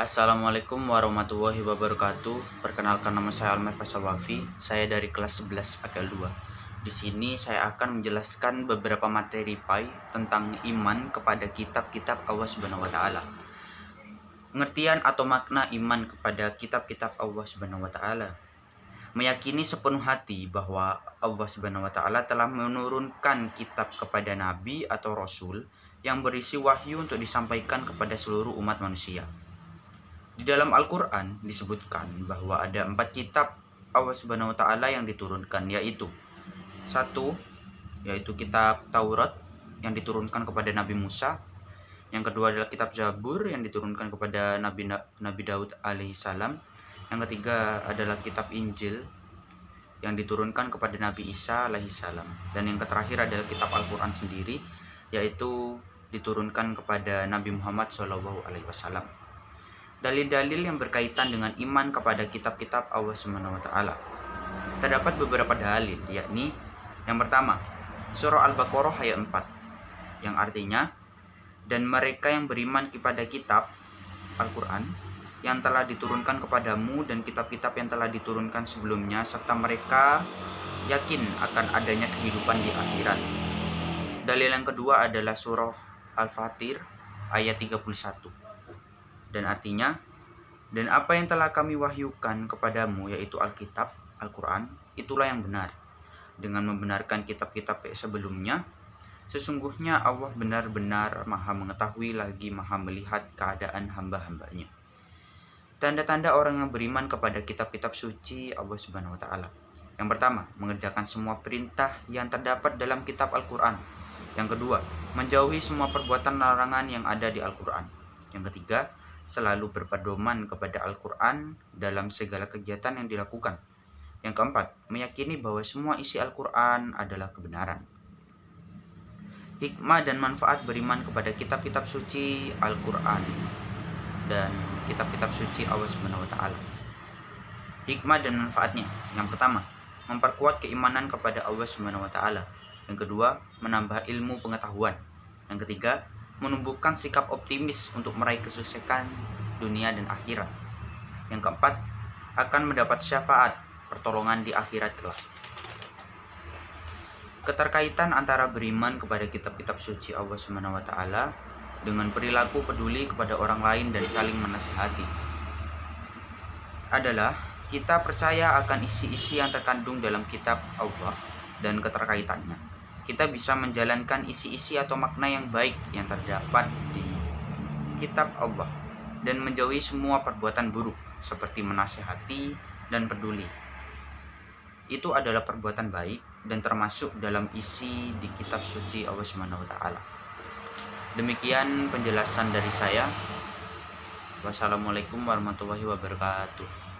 Assalamualaikum warahmatullahi wabarakatuh. Perkenalkan, nama saya Almer Faisal Wafi. Saya dari kelas 11 AKL 2. Di sini saya akan menjelaskan beberapa materi PAI tentang iman kepada kitab-kitab Allah Subhanahu wa taala. Pengertian atau makna iman kepada kitab-kitab Allah Subhanahu wa taala. Meyakini sepenuh hati bahwa Allah Subhanahu wa taala telah menurunkan kitab kepada nabi atau rasul yang berisi wahyu untuk disampaikan kepada seluruh umat manusia. Di dalam Al-Quran disebutkan bahwa ada 4 kitab Allah Subhanahu wa taala yang diturunkan, yaitu satu, yaitu kitab Taurat yang diturunkan kepada Nabi Musa. Yang kedua adalah kitab Zabur yang diturunkan kepada Nabi Daud alaihissalam. Yang ketiga adalah kitab Injil yang diturunkan kepada Nabi Isa alaihissalam. Dan yang terakhir adalah kitab Al-Quran sendiri, yaitu diturunkan kepada Nabi Muhammad SAW. Dalil-dalil yang berkaitan dengan iman kepada kitab-kitab Allah Subhanahu wa taala. Terdapat beberapa dalil, yakni yang pertama, surah Al-Baqarah ayat 4, yang artinya, dan mereka yang beriman kepada kitab Al-Quran yang telah diturunkan kepadamu dan kitab-kitab yang telah diturunkan sebelumnya, serta mereka yakin akan adanya kehidupan di akhirat. Dalil yang kedua adalah surah Al-Fatir ayat 31. Dan artinya, dan apa yang telah kami wahyukan kepadamu, yaitu Alkitab, Al-Quran, itulah yang benar. Dengan membenarkan kitab-kitab sebelumnya, sesungguhnya Allah benar-benar maha mengetahui lagi maha melihat keadaan hamba-hambanya. Tanda-tanda orang yang beriman kepada kitab-kitab suci Allah Subhanahu wa taala. Yang pertama, mengerjakan semua perintah yang terdapat dalam kitab Al-Quran. Yang kedua, menjauhi semua perbuatan larangan yang ada di Al-Quran. Yang ketiga, selalu berpedoman kepada Al-Quran dalam segala kegiatan yang dilakukan. Yang keempat, meyakini bahwa semua isi Al-Quran adalah kebenaran. Hikmah dan manfaat beriman kepada kitab-kitab suci Al-Quran dan kitab-kitab suci Allah Subhanahu wa taala. Hikmah dan manfaatnya. Yang pertama, memperkuat keimanan kepada Allah Subhanahu wa taala. Yang kedua, menambah ilmu pengetahuan. Yang ketiga, menumbuhkan sikap optimis untuk meraih kesuksesan dunia dan akhirat. Yang keempat, akan mendapat syafaat pertolongan di akhirat kelak. Keterkaitan antara beriman kepada kitab-kitab suci Allah Subhanahu wa taala dengan perilaku peduli kepada orang lain dan saling menasihati adalah kita percaya akan isi-isi yang terkandung dalam kitab Allah dan keterkaitannya. Kita bisa menjalankan isi-isi atau makna yang baik yang terdapat di kitab Allah dan menjauhi semua perbuatan buruk seperti menasihati dan peduli. Itu adalah perbuatan baik dan termasuk dalam isi di kitab suci Allah Subhanahu wa taala. Demikian penjelasan dari saya. Wassalamualaikum warahmatullahi wabarakatuh.